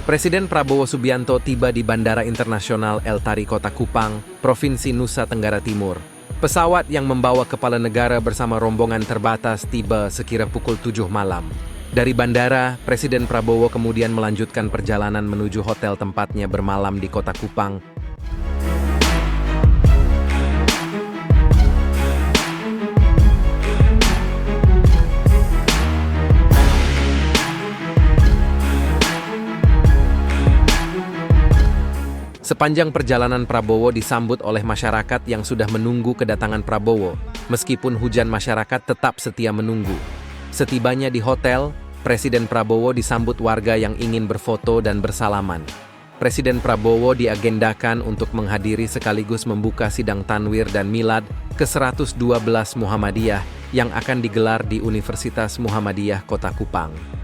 Presiden Prabowo Subianto tiba di Bandara Internasional El Tari Kota Kupang, Provinsi Nusa Tenggara Timur. Pesawat yang membawa kepala negara bersama rombongan terbatas tiba sekira pukul 7 malam. Dari bandara, Presiden Prabowo kemudian melanjutkan perjalanan menuju hotel tempatnya bermalam di Kota Kupang. Sepanjang perjalanan Prabowo disambut oleh masyarakat yang sudah menunggu kedatangan Prabowo, meskipun hujan masyarakat tetap setia menunggu. Setibanya di hotel, Presiden Prabowo disambut warga yang ingin berfoto dan bersalaman. Presiden Prabowo diagendakan untuk menghadiri sekaligus membuka sidang Tanwir dan Milad ke-112 Muhammadiyah yang akan digelar di Universitas Muhammadiyah Kota Kupang.